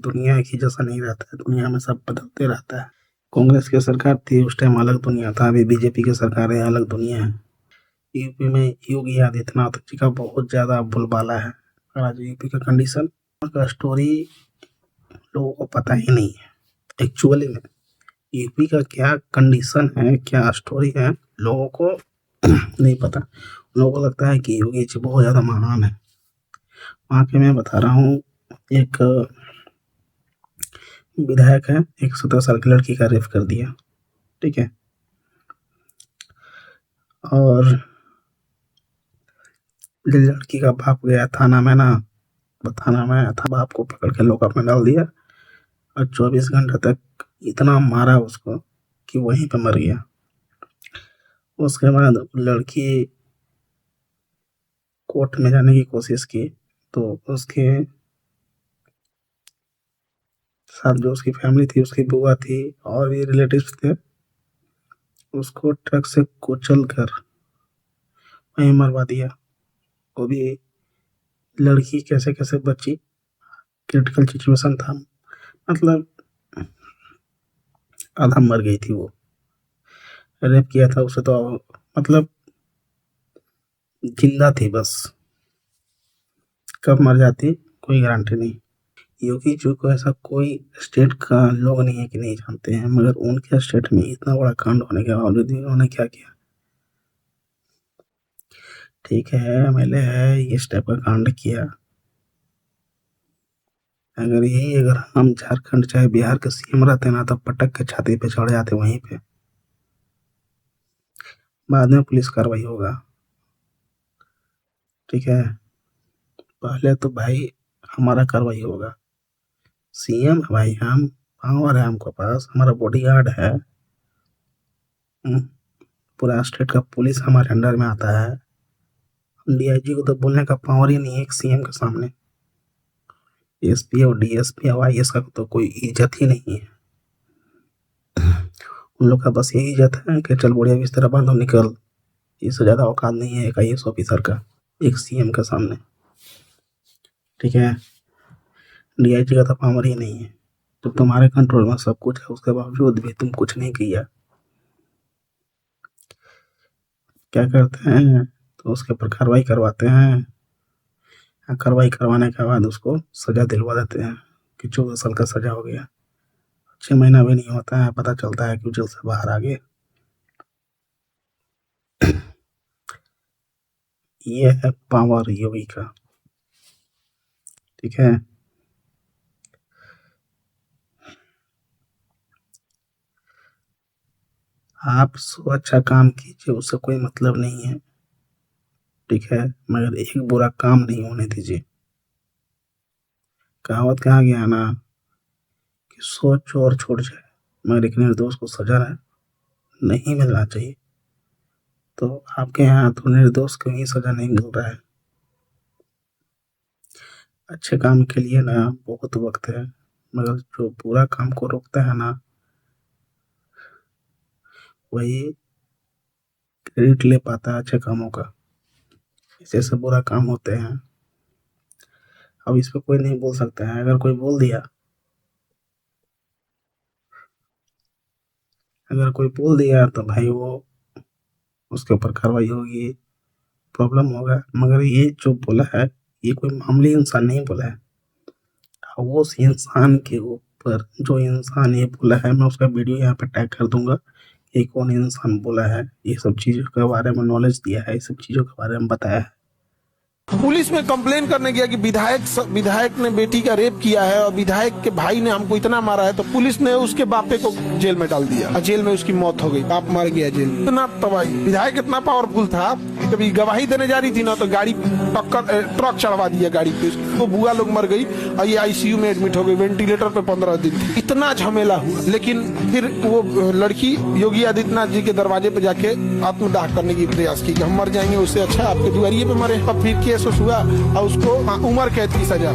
दुनिया एक ही जैसा नहीं रहता है, दुनिया में सब बदलते रहता है। कांग्रेस की सरकार थी उस टाइम अलग दुनिया था, अभी बीजेपी की सरकार है अलग दुनिया है। यूपी में योगी आदित्यनाथ जी का बहुत ज्यादा बोलबाला है। और आज यूपी का कंडीशन का स्टोरी लोगों को पता ही नहीं है। एक्चुअली में यूपी का क्या कंडीशन है, क्या स्टोरी है, लोगों को नहीं पता। लोगों को लगता है कि योगी जी बहुत ज्यादा महान है। वहाँ के मैं बता रहा हूँ, एक विधायक है, एक 17 साल की लड़की का रेप कर दिया, ठीक है। और लड़की का बाप गया थाना में ना, थाना में था, बाप को पकड़ के लॉकअप में डाल दिया और 24 घंटे तक इतना मारा उसको कि वहीं पे मर गया। उसके बाद लड़की कोर्ट में जाने की कोशिश की तो उसके साथ जो उसकी फैमिली थी, उसकी बुआ थी और भी रिलेटिव्स थे, उसको ट्रक से कुचल कर वहीं मरवा दिया। वो भी लड़की कैसे कैसे बची, क्रिटिकल सिचुएशन था, मतलब आधा मर गई थी वो। रेप किया था उसे तो मतलब जिंदा थी बस, कब मर जाती कोई गारंटी नहीं। योगी जी को ऐसा कोई स्टेट का लोग नहीं है कि नहीं जानते हैं, मगर उनके स्टेट में इतना बड़ा कांड होने के बावजूद भी उन्होंने क्या किया। ठीक है, एमएलए है, इस टाइप का कांड किया, अगर हम झारखंड चाहे बिहार के सीएम रहते ना तो पटक के छाती पे चढ़ जाते वहीं पे। बाद में पुलिस कार्रवाई होगा, ठीक है, पहले तो भाई हमारा कार्रवाई होगा। सीएम है भाई, हम पावर है हमको पास, हमारा बॉडीगार्ड है, पूरा स्टेट का पुलिस हमारे अंडर में आता है। डीआईजी को तो बोलने का पावर ही नहीं है एक सीएम के सामने। एसपी और डीएसपी और आईएएस का तो कोई इज्जत ही नहीं है। उन लोग का बस यही इज्जत है कि चल बढ़िया बिस्तर बांधो निकल, इससे ज्यादा औकात नहीं है एक आईएएस ऑफिसर का एक सीएम के सामने, ठीक है। डीआईजी का तो पावर ही नहीं है। तो तुम्हारे कंट्रोल में सब कुछ है, उसके बावजूद भी तुम कुछ नहीं किया। क्या करते हैं तो उसके ऊपर कार्रवाई करवाते हैं, कार्रवाई करवाने के बाद उसको सजा दिलवा देते हैं कि 14 साल का सजा हो गया। 6 महीना भी नहीं होता है, पता चलता है कि जेल से बाहर आ गए। ये है पावर योगी का, ठीक है। आप सो अच्छा काम कीजिए, उससे कोई मतलब नहीं है, ठीक है, मगर एक बुरा काम नहीं होने दीजिए। कहावत कहा गया ना कि 100 चोर छूट जाए मगर एक निर्दोष को सजा नहीं मिलना चाहिए। तो आपके यहाँ तो निर्दोष को ही सजा नहीं मिल रहा है। अच्छे काम के लिए ना बहुत वक्त है, मगर जो बुरा काम को रोकता है ना वही क्रेडिट ले पाता है अच्छे कामों का। जैसे बुरा काम होते हैं, अब इस पे कोई नहीं बोल सकता है। अगर कोई बोल दिया, तो भाई वो उसके ऊपर कार्रवाई होगी, प्रॉब्लम होगा। मगर ये जो बोला है ये कोई मामूली इंसान नहीं बोला है। वो उस इंसान के ऊपर जो इंसान ये बोला है, मैं उसका वीडियो यहाँ पे टैग कर दूंगा कि कौन इंसान बोला है, ये सब चीजों के बारे में नॉलेज दिया है, ये सब चीजों के बारे में बताया है। पुलिस में कंप्लेन करने गया कि विधायक ने बेटी का रेप किया है और विधायक के भाई ने हमको इतना मारा है, तो पुलिस ने उसके बापे को जेल में डाल दिया और जेल में उसकी मौत हो गई, बाप मर गया जेल में। इतना तबाही, विधायक इतना पावरफुल था, कभी गवाही देने जा रही थी ना तो गाड़ी ट्रक चढ़वा दिया गाड़ी पे, तो बुआ लोग मर गई और ये आईसीयू में एडमिट हो गई, वेंटिलेटर पे 15 दिन। इतना झमेला हुआ, लेकिन फिर वो लड़की योगी आदित्यनाथ जी के दरवाजे पे जाके आत्मदाह करने की प्रयास की कि हम मर जाएंगे, उससे अच्छा आपके दुआरिये पे मरे। अब फिर केस हुआ और उसको उम्र कैद की सजा,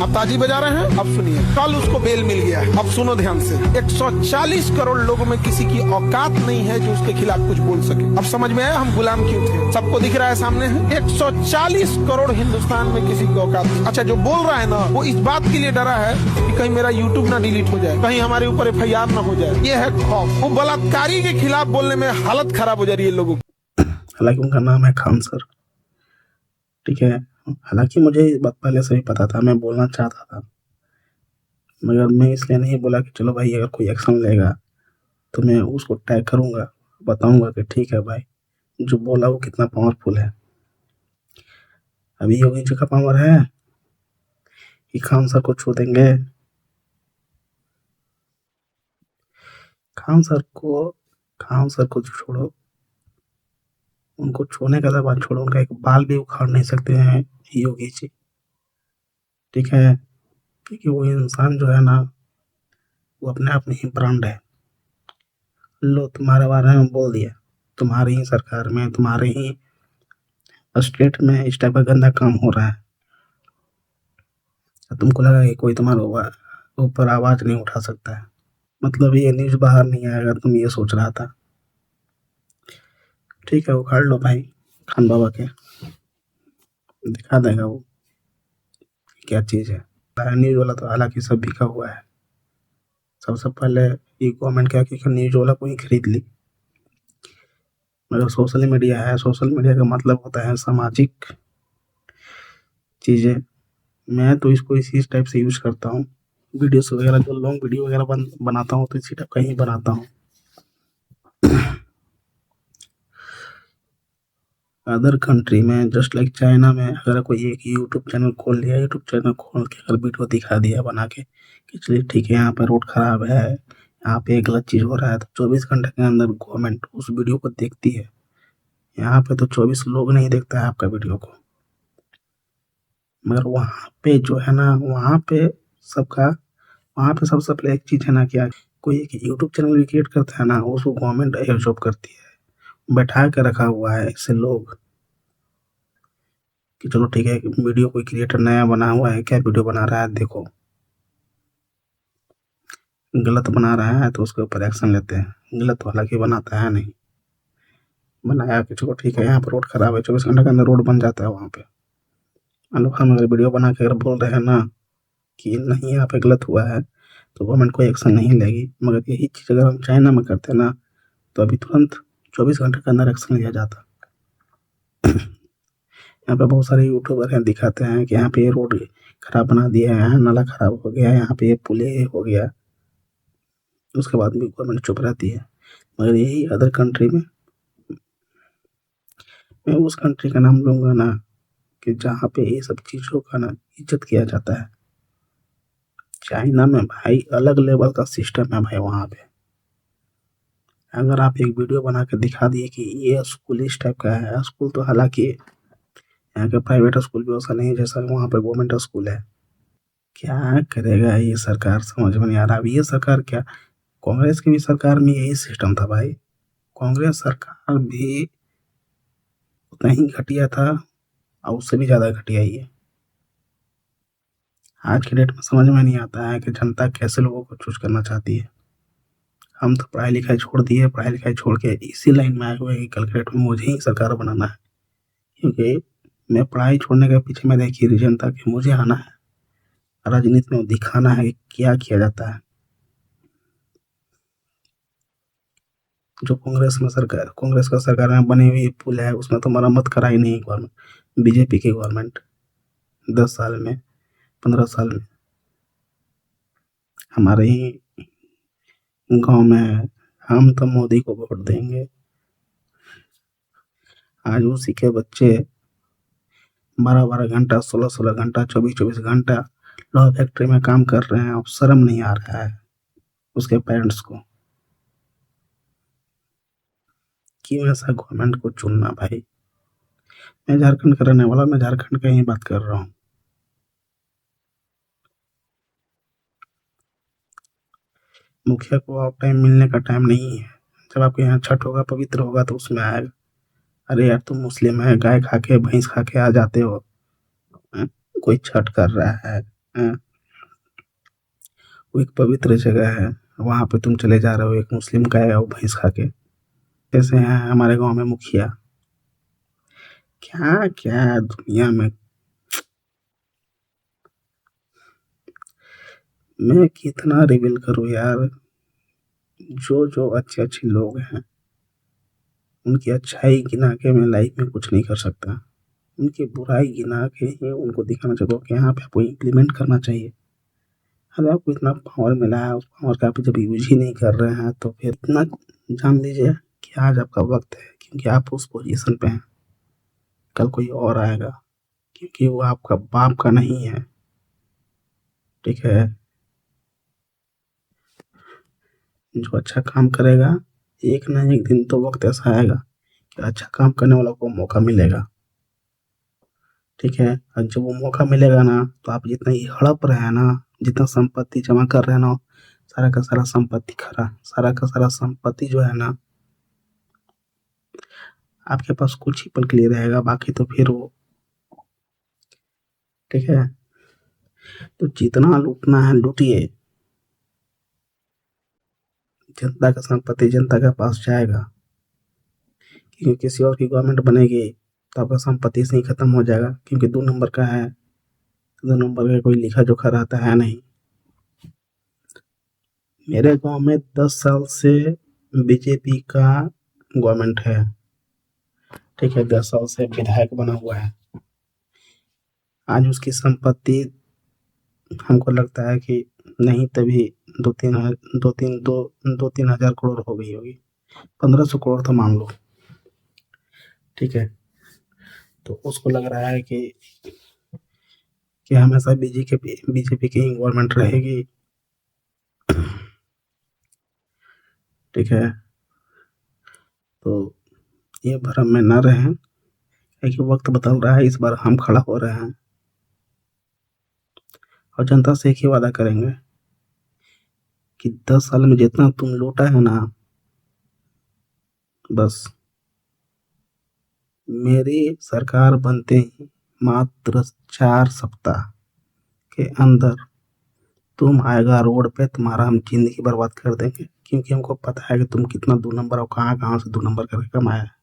अब ताजी बजा रहे हैं। अब सुनिए, कल उसको बेल मिल गया है। अब सुनो ध्यान से, 140 करोड़ लोगों में किसी की औकात नहीं है जो उसके खिलाफ कुछ बोल सके। अब समझ में आया, हम गुलाम क्यों थे? सबको दिख रहा है सामने है 140 करोड़ हिंदुस्तान में किसी की औकात नहीं। अच्छा, जो बोल रहा है ना वो इस बात के लिए डरा है कि कहीं मेरा यूट्यूब ना डिलीट हो जाए, कहीं हमारे ऊपर FIR ना हो जाए, ये है खौफ। वो बलात्कारी के खिलाफ बोलने में हालत खराब हो जा रही है लोगों की। हालांकि उनका नाम है खान सर, ठीक है। हालांकि मुझे इस बात पहले से ही पता था, मैं बोलना चाहता था, मगर मैं इसलिए नहीं बोला कि चलो भाई अगर कोई एक्शन लेगा तो मैं उसको टैग करूंगा, बताऊंगा कि ठीक है भाई जो बोला वो कितना पावरफुल है। अभी योगी जी का पावर है कि खान सर को छू देंगे। खान सर को खान सर को छोड़ो, उनको छूने का तो बात छोड़ो, उनका एक बाल भी उखाड़ नहीं सकते हैं योगी जी, ठीक है। क्योंकि वो इंसान जो है ना वो अपने आप में ही ब्रांड है। लो तुम्हारे बारे में बोल दिया, तुम्हारी ही सरकार में, तुम्हारे ही स्टेट में इस टाइप का गंदा काम हो रहा है, तो तुमको लगा कि कोई तुम्हारे ऊपर आवाज नहीं उठा सकता है। मतलब ये न्यूज बाहर नहीं आएगा, तुम ये सोच रहा था। ठीक है उखाड़ लो भाई, खान बाबा के दिखा देगा वो क्या चीज है। न्यूज वाला तो हालांकि सब बिका हुआ है। सबसे पहले ये गवर्नमेंट क्या की न्यूज वाला को ही खरीद ली, मगर सोशल मीडिया है, सोशल मीडिया का मतलब होता है सामाजिक चीजें। मैं तो इसको इसी टाइप से यूज करता हूँ, वीडियोस वगैरह जो लॉन्ग वीडियो वगैरह बनाता हूँ तो इसी टाइप का ही बनाता हूँ। अदर कंट्री में जस्ट लाइक चाइना में अगर कोई एक यूट्यूब चैनल खोल लिया, यूट्यूब चैनल खोल के अगर वीडियो दिखा दिया बना के कि चलिए ठीक है यहाँ पे रोड खराब है, यहाँ पे एक गलत चीज़ हो रहा है, तो 24 घंटे के अंदर गवर्नमेंट उस वीडियो को देखती है। यहाँ पे तो 24 लोग नहीं देखता है आपका वीडियो को, मगर वहाँ पे जो है ना वहाँ पे सबसे पहले एक चीज़ है ना, क्या कोई एक यूट्यूब चैनल भी क्रिएट करता है ना उसको गवर्नमेंट एयर जॉब करती है, बैठा के रखा हुआ है ऐसे लोग कि चलो ठीक है वीडियो कोई क्रिएटर नया बना हुआ है, क्या वीडियो बना रहा है देखो, गलत बना रहा है तो उसके ऊपर एक्शन लेते हैं। गलत वाला की बनाता है नहीं, बनाया कि चलो ठीक है यहाँ पर रोड खराब है, 24 घंटे के अंदर रोड बन जाता है वहाँ पे। मतलब हम अगर वीडियो बना के अगर बोल रहे हैं ना कि नहीं यहाँ पे गलत हुआ है तो गवर्नमेंट कोई एक्शन नहीं लेगी, मगर यही चीज़ अगर हम चाइना में करते ना तो अभी तुरंत 24 घंटे के अंदर एक्शन लिया जाता। यहाँ पे बहुत सारे यूट्यूबर हैं दिखाते हैं कि यहाँ पे ये रोड खराब बना दिया है, यहाँ नाला खराब हो गया, यहाँ पे ये पुल ये हो गया, उसके बाद भी गवर्नमेंट चुप रहती है। मगर यही अदर कंट्री में, मैं उस कंट्री का नाम लूंगा ना कि जहाँ पे ये सब चीज़ों का ना इज्जत किया जाता है। चाइना में भाई अलग लेवल का सिस्टम है भाई। वहाँ पे अगर आप एक वीडियो बना के दिखा दिए कि ये स्कूल इस टाइप का है, स्कूल तो हालांकि यहाँ के प्राइवेट स्कूल भी वैसा नहीं है जैसा वहाँ पे गवर्नमेंट स्कूल है, क्या करेगा ये सरकार समझ में नहीं आ रहा। अब ये सरकार क्या, कांग्रेस की भी सरकार में यही सिस्टम था भाई, कांग्रेस सरकार भी उतना ही घटिया था और उससे भी ज़्यादा घटिया ही है। आज के डेट में समझ में नहीं आता है कि जनता कैसे लोगों को चूज करना चाहती है। हम तो पढ़ाई लिखाई छोड़ दिए, पढ़ाई लिखाई छोड़ के इसी लाइन में आए हुए कि कल के डेट में मुझे ही सरकार बनाना है, क्योंकि मैं पढ़ाई छोड़ने के पीछे में देखिए रीजन था कि मुझे आना है राजनीति में, दिखाना है कि क्या किया जाता है। जो कांग्रेस का सरकार में बनी हुई पुल है उसमें तो मरम्मत कराई नहीं गवर्नमेंट, बीजेपी की गवर्नमेंट 10 साल में 15 साल में। हमारे ही गांव में है, हम तो मोदी को वोट देंगे। आज उसी के बच्चे 12-12 घंटा 16-16 घंटा 24-24 घंटा लॉ फैक्ट्री में काम कर रहे हैं और शर्म नहीं आ रहा है उसके पेरेंट्स को। क्यों ऐसा गवर्नमेंट को चुनना भाई। मैं झारखंड का रहने वाला, मैं झारखंड का ही बात कर रहा हूँ। मुखिया को आप टाइम मिलने का टाइम नहीं है, जब आपके यहाँ छठ होगा पवित्र होगा तो उसमें आएगा। अरे यार तुम मुस्लिम है, गाय खा के भैंस खा के आ जाते हो, हैं? कोई छठ कर रहा है, हैं? वो एक पवित्र जगह है, वहां पे तुम चले जा रहे हो एक मुस्लिम गाय और भैंस खा के। जैसे हैं हमारे गांव में मुखिया, क्या क्या है दुनिया में। मैं कितना रिवील करूँ यार। जो जो अच्छे अच्छे लोग हैं उनकी अच्छाई गिना के मैं लाइफ में कुछ नहीं कर सकता। उनकी बुराई गिना के ही उनको दिखाना चाहता हूँ कि यहाँ पे आपको इम्प्लीमेंट करना चाहिए। अरे आपको इतना पावर मिला है, उस पावर का आप जब यूज ही नहीं कर रहे हैं तो फिर इतना जान लीजिए कि आज आपका वक्त है, क्योंकि आप उस पोजीशन पे हैं। कल कोई और आएगा, क्योंकि वो आपका बाप का नहीं है। ठीक है। जो अच्छा काम करेगा, एक ना एक दिन तो वक्त ऐसा आएगा कि अच्छा काम करने वाला को मौका मिलेगा। ठीक है। और जब वो मौका मिलेगा ना, तो आप जितना ये हड़प रहे हैं ना, जितना संपत्ति जमा कर रहे हैं ना, सारा का सारा संपत्ति खरा, सारा का सारा संपत्ति जो है ना, आपके पास कुछ ही पल के लिए रहेगा, बाकी तो फिर वो। ठीक है। तो जितना लूटना है लूटिए। जनता का संपत्ति जनता के पास जाएगा, क्योंकि किसी और की गवर्नमेंट बनेगी तो आपका संपत्ति से ही खत्म हो जाएगा, क्योंकि 2 नंबर का है। 2 नंबर का कोई लिखा जोखा रहता है नहीं। मेरे गांव में 10 साल से बीजेपी का गवर्नमेंट है। ठीक है। 10 साल से विधायक बना हुआ है। आज उसकी संपत्ति हमको लगता है कि नहीं तभी दो तीन ह- दो तीन दो 2-3 हज़ार करोड़ हो गई होगी। 1500 करोड़ तो मान लो। ठीक है। तो उसको लग रहा है कि हमेशा बीजेपी की ही गवर्नमेंट रहेगी। ठीक है। तो ये भ्रम में न रहें, क्योंकि वक्त बदल रहा है। इस बार हम खड़ा हो रहे हैं और जनता से एक ही वादा करेंगे कि 10 साल में जितना तुम लूटा है ना, बस मेरी सरकार बनते ही मात्र 4 सप्ताह के अंदर तुम आएगा रोड पे, तुम्हारा हम जिंदगी बर्बाद कर देंगे, क्योंकि हमको पता है कि तुम कितना 2 नंबर और कहाँ कहाँ से 2 नंबर करके कमाया है।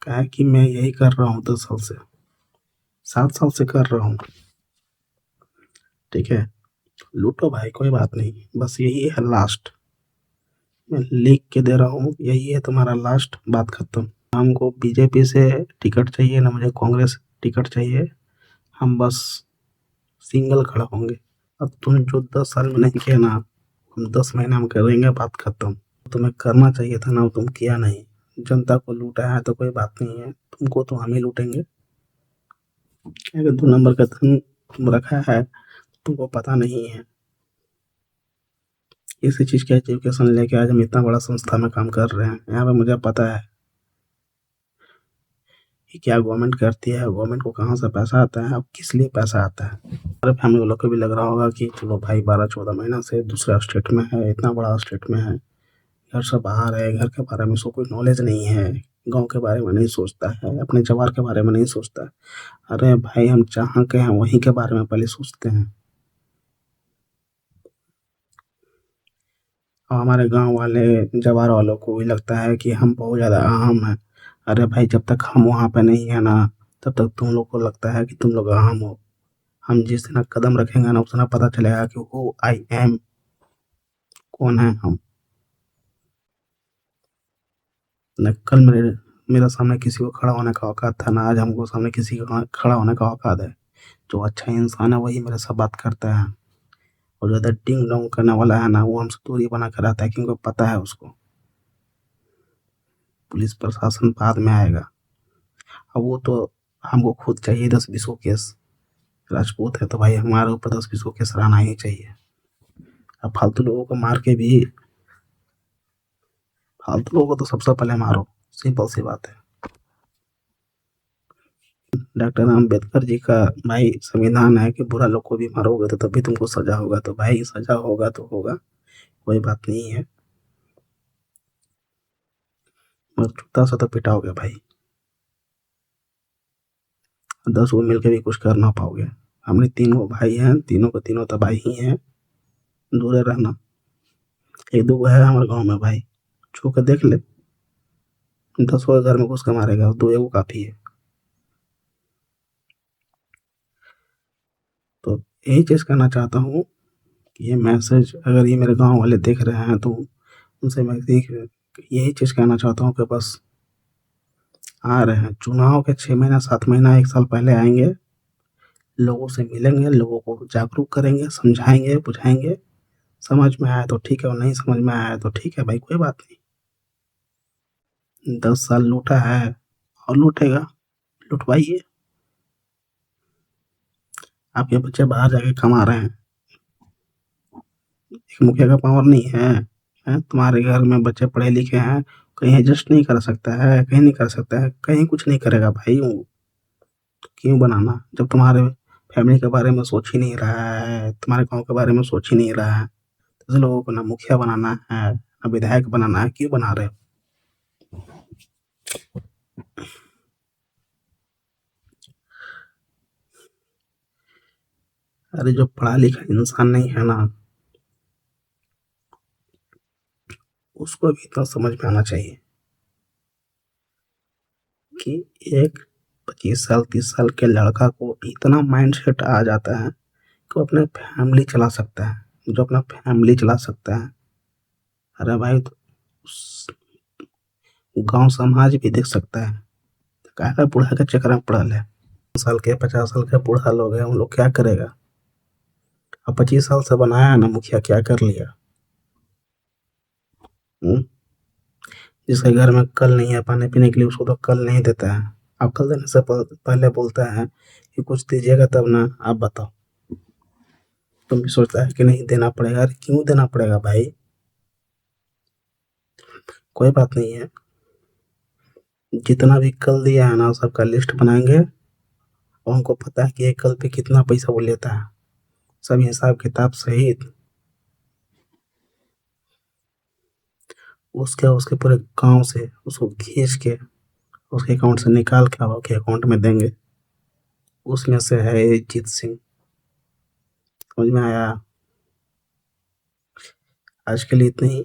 क्या है कि मैं यही कर रहा हूँ 10 साल से, 7 साल से कर रहा हूँ। ठीक है। लूटो भाई, कोई बात नहीं, बस यही है लास्ट। मैं लिख के दे रहा हूँ, यही है तुम्हारा लास्ट, बात खत्म। हमको बीजेपी से टिकट चाहिए ना, मुझे कांग्रेस टिकट चाहिए। हम बस सिंगल खड़ा होंगे। अब तुम जो 10 साल में नहीं किया ना, हम 10 महीना में करेंगे, बात खत्म। तुम्हें करना चाहिए था ना, वो तुम किया नहीं। जनता को लूटा है तो कोई बात नहीं है, तुमको तो हम ही लूटेंगे। अगर 2 नंबर का धन तुम रखा है, तुमको पता नहीं है। इसी चीज़ का एजुकेशन लेके आज हम इतना बड़ा संस्था में काम कर रहे हैं। यहाँ पे मुझे पता है कि क्या गवर्नमेंट करती है, गवर्नमेंट को कहाँ से पैसा आता है और किस लिए पैसा आता है। अरे फैमिली वालों को भी लग रहा होगा कि चलो भाई 12-14 महीना से दूसरा स्टेट में है, इतना बड़ा स्टेट में है, घर से बाहर है, घर के बारे में उसको कोई नॉलेज नहीं है, गांव के बारे में नहीं सोचता है, अपने जवार के बारे में नहीं सोचता है। अरे भाई, हम जहाँ के हैं वहीं के बारे में पहले सोचते हैं। और हमारे गांव वाले जवार वालों को भी लगता है कि हम बहुत ज़्यादा अहम हैं। अरे भाई, जब तक हम वहाँ पे नहीं है ना, तब तक तुम लोग को लगता है कि तुम लोग अहम हो। हम जिस दिन कदम रखेंगे ना, उस दिन पता चलेगा कि हु आई एम, कौन है हम। न कल मेरे सामने किसी को खड़ा होने का औकात था, ना आज हमको सामने किसी का खड़ा होने का औकात है। जो अच्छा इंसान है वही मेरे साथ बात करता है, और ज़्यादा डिंग डोंग करने वाला है ना, वो हमसे दूरी बना कर रहता है, क्योंकि पता है उसको पुलिस प्रशासन बाद में आएगा। अब वो तो हमको खुद चाहिए 10-20 केस। राजपूत है तो भाई हमारे ऊपर 10-20 केस रहना ही चाहिए। अब फालतू लोगों को मार के भी, फालतू लोगों को तो सबसे पहले मारो, सिंपल सी बात है। डॉक्टर अम्बेडकर जी का भाई संविधान है कि बुरा लोग को भी मारोगे तो तभी तुमको सजा होगा, तो भाई सजा होगा तो होगा, कोई बात नहीं है, मगर जूता से तो पिटाओगे भाई। 10 गो मिलकर भी कुछ कर ना पाओगे। हमने 3 गो भाई हैं, तीनों को तीनों तबाही ही हैं। दूर रहना। 1-2 गो है हमारे गांव में भाई, छू के देख ले। 10 को घर में घुस के मारेगा, 2 एगो काफ़ी है। तो यही चीज़ कहना चाहता हूँ कि ये मैसेज अगर ये मेरे गाँव वाले देख रहे हैं तो उनसे मैं यही चीज़ कहना चाहता हूँ कि बस आ रहे हैं चुनाव के 6 महीना 7 महीना 1 साल पहले आएँगे, लोगों से मिलेंगे, लोगों को जागरूक करेंगे, समझाएँगे, बुझाएँगे। समझ में आया तो ठीक है और नहीं समझ में आया तो ठीक है भाई, कोई बात नहीं। 10 साल लूटा है और लूटेगा, लुटवाइए। आपके बच्चे बाहर जाके कमा रहे हैं, एक मुखिया का पावर नहीं है, हैं? तुम्हारे घर में बच्चे पढ़े लिखे हैं, कहीं एडजस्ट नहीं कर सकता है, कहीं नहीं कर सकता है, कहीं कुछ नहीं करेगा भाई वो, तो क्यों बनाना? जब तुम्हारे फैमिली के बारे में सोच ही नहीं रहा है, तुम्हारे गाँव के बारे में सोच ही नहीं रहा है, तो ऐसे लोगों को ना मुखिया बनाना है, ना विधायक बनाना है, क्यों बना रहे हो? अरे जो पढ़ा लिखा इंसान नहीं है ना, उसको भी इतना समझ में आना चाहिए कि एक 25 साल 30 साल के लड़का को इतना माइंडसेट आ जाता है कि वो अपने फैमिली चला सकता है, जो अपना फैमिली चला सकता है। अरे भाई तो गांव समाज भी देख सकता है, काहे बूढ़ा के चक्कर में पड़ल है। साल के 50 साल के बूढ़ा लोग हैं, उन लोग क्या करेगा? अब 25 साल से बनाया है ना मुखिया, क्या कर लिया? हम्म? जिसके घर में कल नहीं है पानी पीने के लिए, उसको तो कल नहीं देता है। अब कल देने से पहले बोलता है कि कुछ दीजिएगा तब ना। आप बताओ, तुम भी सोचता है कि नहीं देना पड़ेगा? अरे क्यों देना पड़ेगा भाई? कोई बात नहीं है, जितना भी कल दिया है ना सबका लिस्ट बनाएंगे और हमको पता है कि एक कल पे कितना पैसा वो लेता है, सब हिसाब किताब सहित उसके उसके पूरे गांव से उसको खींच के उसके अकाउंट से निकाल के आपके अकाउंट में देंगे। उसमें से है ये जीत सिंह। समझ में आया? आज के लिए इतना ही।